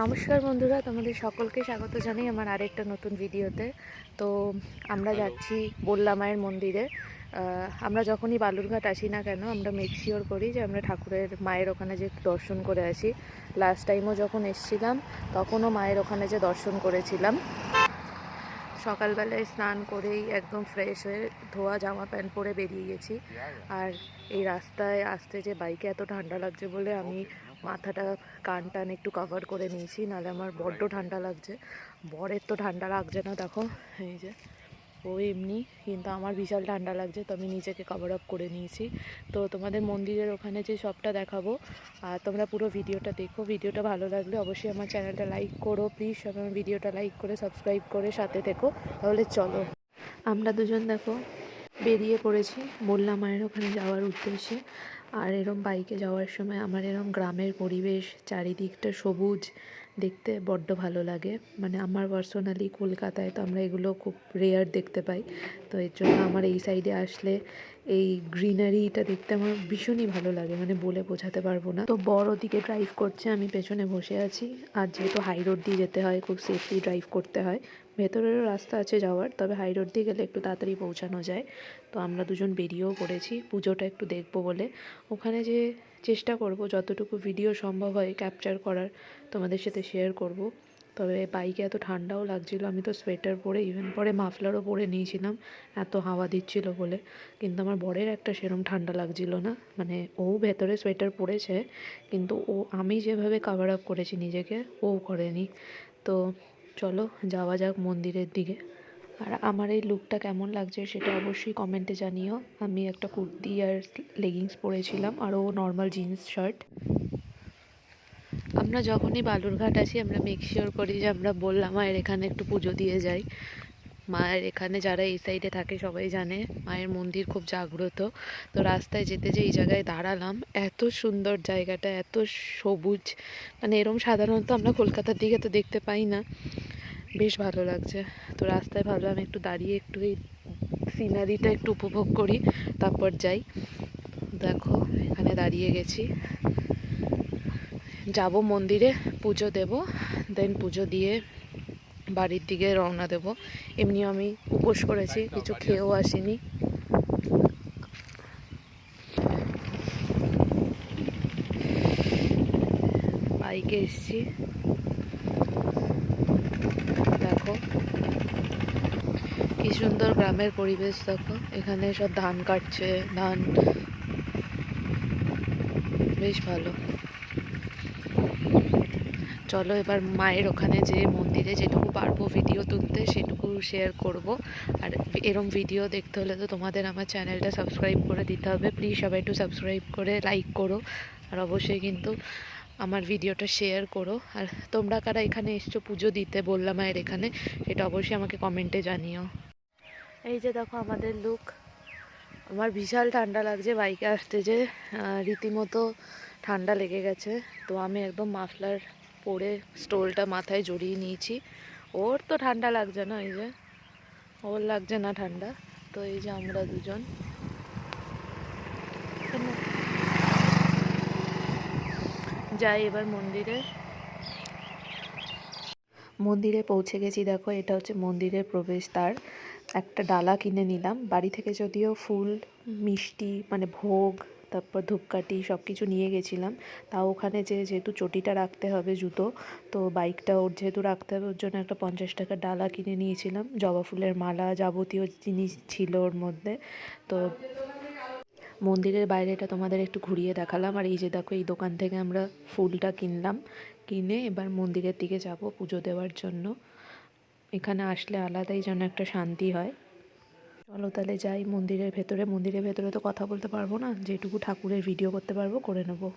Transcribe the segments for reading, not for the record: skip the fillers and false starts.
নমস্কার বন্ধুরা, তোমাদের সকলকে স্বাগত জানাই আমার আরেকটা নতুন ভিডিওতে। তো আমরা যাচ্ছি বল্লা মায়ের মন্দিরে। আমরা যখনই বালুরঘাট আসি না কেন, আমরা মেক শিওর করি যে আমরা ঠাকুরের মায়ের ওখানে যে দর্শন করে আসি। লাস্ট টাইমও যখন এসছিলাম তখনও মায়ের ওখানে যে দর্শন করেছিলাম। সকালবেলায় স্নান করেই একদম ফ্রেশ হয়ে ধোয়া জামা প্যান্ট পরে বেরিয়ে গেছি। আর এই রাস্তায় আসতে যে বাইকে এত ঠান্ডা লাগছে বলে আমি মাথাটা কান টান একটু কভার করে নিয়েছি, নাহলে আমার বড্ড ঠান্ডা লাগছে। বরের তো ঠান্ডা লাগছে না, দেখো এই যে ও এমনি, কিন্তু আমার বিশাল ঠান্ডা লাগছে, তো আমি নিজেকে কভার আপ করে নিয়েছি। তো তোমাদের মন্দিরের ওখানে যে সবটা দেখাবো, আর তোমরা পুরো ভিডিওটা দেখো। ভিডিওটা ভালো লাগলে অবশ্যই আমার চ্যানেলটা লাইক করো প্লিজ। সবাই আমার ভিডিওটা লাইক করে সাবস্ক্রাইব করে সাথে থেকো। তাহলে চলো, আমরা দুজন দেখো বেরিয়ে পড়েছি বললাম মায়ের ওখানে যাওয়ার উদ্দেশ্যে। আর এরম বাইকে যাওয়ার সময় আমার এরম গ্রামের পরিবেশ, চারিদিকটা সবুজ দেখতে বড্ড ভালো লাগে। মানে আমার পার্সোনালি কলকাতায় তো আমরা এগুলো খুব রেয়ার দেখতে পাই, তো এর জন্য আমার এই সাইডে আসলে এই গ্রিনারিটা দেখতে আমার ভীষণই ভালো লাগে, মানে বলে বোঝাতে পারবো না। তো বড় ওদিকে ড্রাইভ করছে, আমি পেছনে বসে আছি। আর যেহেতু হাই রোড দিয়ে যেতে হয়, খুব সেফলি ড্রাইভ করতে হয়। ভেতরেরও রাস্তা আছে যাওয়ার, তবে হাই রোড দিয়ে গেলে একটু তাড়াতাড়ি পৌঁছানো যায়। তো আমরা দুজন বেরিয়েও পড়েছি পুজোটা একটু দেখবো বলে। ওখানে যে চেষ্টা করব যতটুকু ভিডিও সম্ভব হয় ক্যাপচার করার, তোমাদের সাথে শেয়ার করব। তবে বাইকে এত ঠান্ডাও লাগছিলো, আমি তো সোয়েটার পরে ইভেন পরে মাফলারও পরে নিয়েছিলাম, এত হাওয়া দিচ্ছিল বলে। কিন্তু আমার বরের একটা সেরম ঠান্ডা লাগছিল না, মানে ও ভেতরে সোয়েটার পরেছে, কিন্তু আমি যেভাবে কভার আপ করেছি নিজেকে ও করেনি। তো চলো যাওয়া যাক মন্দিরের দিকে। আর আমার এই লুকটা কেমন লাগছে সেটা অবশ্যই কমেন্টে জানিও। আমি একটা কুর্তি আর লেগিংস পরেছিলাম, আর ও নর্মাল জিন্স শার্ট। আমরা যখনই বালুরঘাট আসি আমরা মেক শিওর করি যে আমরা বললাম মায়ের এখানে একটু পুজো দিয়ে যাই। মায়ের এখানে যারা এই সাইডে থাকে সবাই জানে মায়ের মন্দির খুব জাগ্রত। তো রাস্তায় যেতে যে এই জায়গায় দাঁড়ালাম, এত সুন্দর জায়গাটা, এত সবুজ, মানে এরম সাধারণত আমরা কলকাতার দিকে তো দেখতে পাই না। বেশ ভালো লাগছে। তো রাস্তায় ভাবলাম একটু দাঁড়িয়ে একটু এই সিনারিটা একটু উপভোগ করি, তারপর যাই। দেখো এখানে দাঁড়িয়ে গেছি, যাব মন্দিরে, পুজো দেব, দেন পুজো দিয়ে বাড়ির দিকে রওনা দেব। এমনিও আমি উপোস করেছি, কিছু খেয়েও আসিনি। বাইকে এসছি, দেখো কি সুন্দর গ্রামের পরিবেশ। দেখো এখানে সব ধান কাটছে, ধান বেশ ভালো। চলো এবার মায়ের ওখানে যে মন্দিরে যেটুকু পারবো ভিডিও তুলতে সেটুকু শেয়ার করব। আর এরম ভিডিও দেখতে হলে তো তোমাদের আমার চ্যানেলটা সাবস্ক্রাইব করে দিতে হবে প্লিজ। সবাই একটু সাবস্ক্রাইব করে লাইক করো, আর অবশ্যই কিন্তু আমার ভিডিওটা শেয়ার করো। আর তোমরা কারা এখানে এসছো পুজো দিতে বললাম মায়ের এখানে, সেটা অবশ্যই আমাকে কমেন্টে জানিও। এই যে দেখো আমাদের লুক। আমার বিশাল ঠান্ডা লাগছে বাইকে আসতে, যে রীতিমতো ঠান্ডা লেগে গেছে। তো আমি একদম মাফলার পরে স্টোলটা মাথায় জড়িয়ে নিয়েছি। ওর তো ঠান্ডা লাগছে না, এই যে ওর লাগছে না ঠান্ডা। তো এই যে আমরা দুজন যাই এবার মন্দিরে। মন্দিরে পৌঁছে গেছি, দেখো এটা হচ্ছে মন্দিরের প্রবেশদ্বার। একটা ডালা কিনে নিলাম বাড়ি থেকে, যদিও ফুল মিষ্টি মানে ভোগ তারপর ধূপকাঠি সব কিছু নিয়ে গেছিলাম। তাও ওখানে যেহেতু চটিটা রাখতে হবে জুতো, তো বাইকটা ওর যেহেতু রাখতে হবে ওর জন্য একটা 50 টাকার ডালা কিনে নিয়েছিলাম। জবা ফুলের মালা যাবতীয় জিনিস ছিল ওর মধ্যে। তো মন্দিরের বাইরেটা তোমাদের একটু ঘুরিয়ে দেখালাম। আর এই যে দেখো এই দোকান থেকে আমরা ফুলটা কিনলাম, কিনে এবার মন্দিরের দিকে যাব পুজো দেওয়ার জন্য। এখানে আসলে আলাদাই যেন একটা শান্তি হয়। চলো তাহলে যাই মন্দিরের ভেতরে। মন্দিরের ভেতরে তো কথা বলতে পারবো না, যেটুকু ঠাকুরের ভিডিও করতে পারবো করে নেবো।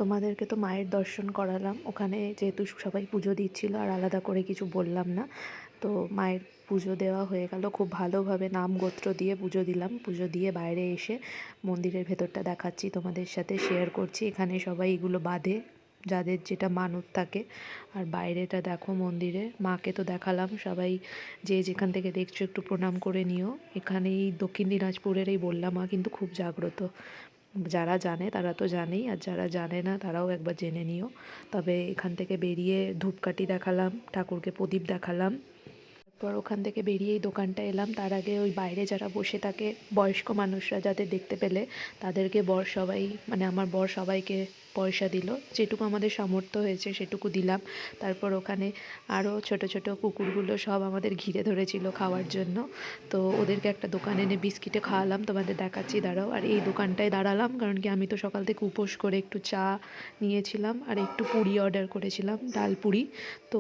তোমাদেরকে তো মায়ের দর্শন করালাম, ওখানে যেহেতু সবাই পুজো দিচ্ছিল আর আলাদা করে কিছু বললাম না। তো মায়ের পুজো দেওয়া হয়ে গেল, খুব ভালোভাবে নাম গোত্র দিয়ে পুজো দিলাম। পুজো দিয়ে বাইরে এসে মন্দিরের ভেতরটা দেখাচ্ছি, তোমাদের সাথে শেয়ার করছি। এখানে সবাই এগুলো বাঁধে, যাদের যেটা মানত থাকে। আর বাইরেটা দেখো মন্দিরে, মাকে তো দেখালাম। সবাই যে যেখান থেকে দেখছো একটু প্রণাম করে নিও। এখানে এই দক্ষিণ দিনাজপুরের এই বললা মা কিন্তু খুব জাগ্রত। যারা জানে তারা তো জানেই, আর যারা জানে না তারাও একবার জেনে নিও। তবে এখান থেকে বেরিয়ে ধূপকাঠি দেখালাম, ঠাকুরকে প্রদীপ দেখালাম। তারপর ওখান থেকে বেরিয়ে এই দোকানটা এলাম। তার আগে ওই বাইরে যারা বসে থাকে বয়স্ক মানুষরা, যাদের দেখতে পেলে তাদেরকে বর সবাই, মানে আমার বর সবাইকে পয়সা দিল। যেটুকু আমাদের সামর্থ্য হয়েছে সেটুকু দিলাম। তারপর ওখানে আরও ছোট ছোট কুকুরগুলো সব আমাদের ঘিরে ধরেছিল খাওয়ার জন্য। তো ওদেরকে একটা দোকানে এনে বিস্কিটে খাওয়ালাম, তোমাদের দেখাচ্ছি দাঁড়াও। আর এই দোকানটায় দাঁড়ালাম কারণ কি আমি তো সকাল থেকে উপোস করে একটু চা নিয়েছিলাম আর একটু পুরি অর্ডার করেছিলাম, ডাল পুরি। তো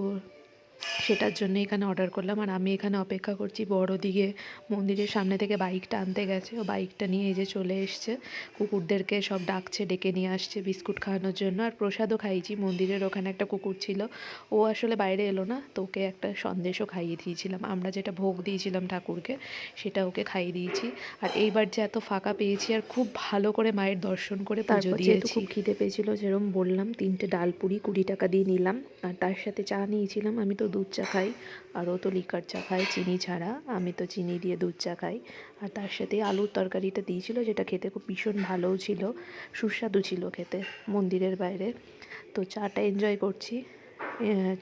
সেটার জন্য এখানে অর্ডার করলাম। আর আমি এখানে অপেক্ষা করছি, বড় দিকে মন্দিরের সামনে থেকে বাইকটা আনতে গেছে, ও বাইকটা নিয়ে এই যে চলে এসছে। কুকুরদেরকে সব ডাকছে, ডেকে নিয়ে আসছে বিস্কুট খাওয়ানোর জন্য। আর প্রসাদও খাইয়েছি, মন্দিরের ওখানে একটা কুকুর ছিল, ও আসলে বাইরে এলো না, তো ওকে একটা সন্দেশও খাইয়ে দিয়েছিলাম। আমরা যেটা ভোগ দিয়েছিলাম ঠাকুরকে সেটা ওকে খাইয়ে দিয়েছি। আর এইবার যে এত ফাঁকা পেয়েছি আর খুব ভালো করে মায়ের দর্শন করে পুজো দিয়েছি। খুব খিদে পেয়েছিল, যেরকম বললাম 3টে ডাল পুরি 20 টাকা দিয়ে নিলাম। আর তার সাথে চা নিয়েছিলাম। আমি তো দুধ চা খাই, আর ও তো লিকার চা খায় চিনি ছাড়া, আমি তো চিনি দিয়ে দুধ চা খাই। আর তার সাথে আলুর তরকারিটা দিয়েছিল, যেটা খেতে খুব ভীষণ ভালোও ছিল, সুস্বাদু ছিল খেতে মন্দিরের বাইরে। তো চাটা এনজয় করছি।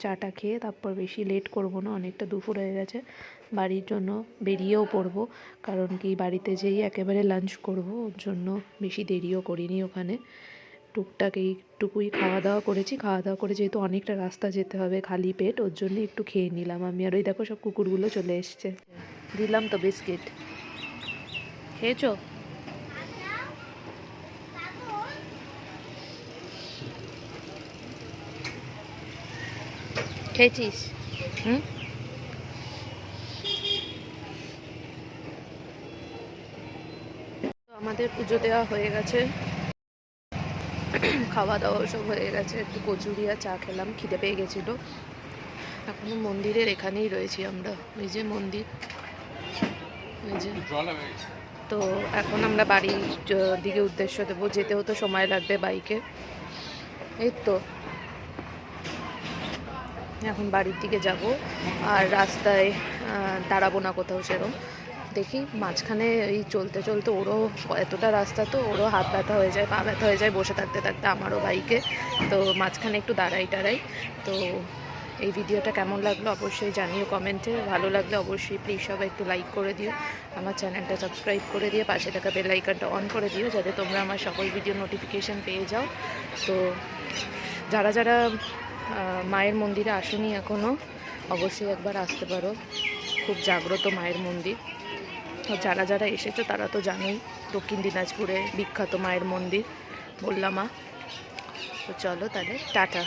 চাটা খেয়ে তারপর বেশি লেট করব না, অনেকটা দুপুর হয়ে গেছে, বাড়ির জন্য বেরিয়েও পড়বো। কারণ কি বাড়িতে যেই একেবারে লাঞ্চ করব, ওর জন্য বেশি দেরিও করিনি। ওখানে টুকটাক এইটুকুই খাওয়া দাওয়া করেছি। খাওয়া দাওয়া করে যেহেতু অনেকটা রাস্তা যেতে হবে খালি পেট, ওর জন্য একটু খেয়ে নিলাম আমি। আর ওই দেখো সব কুকুরগুলো চলে এসছে। দিলাম তো বিস্কিট, খেয়েছো? খেয়েছিস? হুম। আমাদের পুজো দেওয়া হয়ে গেছে, খাওয়া দাওয়া সব হয়ে গেছে। একটু কচুরি আর চা খেলাম, খিদে পেয়ে গেছিলো। এখনো মন্দিরের এখানেই রয়েছি আমরা, ওই যে মন্দির, ওই যে। তো এখন আমরা বাড়ির দিকে উদ্দেশ্য দেবো, যেতেও তো সময় লাগবে বাইকে। এই তো এখন বাড়ির দিকে যাব। আর রাস্তায় দাঁড়াবো না কোথাও সেরকম। দেখি মাঝখানে এই চলতে চলতে ওরও এতটা রাস্তা, তো ওরও হাত ব্যথা হয়ে যায়, পা ব্যথা হয়ে যায় বসে থাকতে থাকতে, আমারও বাইকে। তো মাঝখানে একটু দাঁড়াই টাড়াই। তো এই ভিডিওটা কেমন লাগলো অবশ্যই জানিও কমেন্টে। ভালো লাগলে অবশ্যই প্লিজ সবাই একটু লাইক করে দিও, আমার চ্যানেলটা সাবস্ক্রাইব করে দিয়ে পাশে থাকা বেল আইকনটা অন করে দিও, যাতে তোমরা আমার সকল ভিডিও নোটিফিকেশান পেয়ে যাও। তো যারা যারা মায়ের মন্দিরে আসেনি এখনও, অবশ্যই একবার আসতে পারো, খুব জাগ্রত মায়ের মন্দির। যারা যারা এসেছো তারা তো জানোই, দক্ষিণ দিনাজপুরে বিখ্যাত মায়ের মন্দির বললা মা। তো চলো তাহলে, টাটা।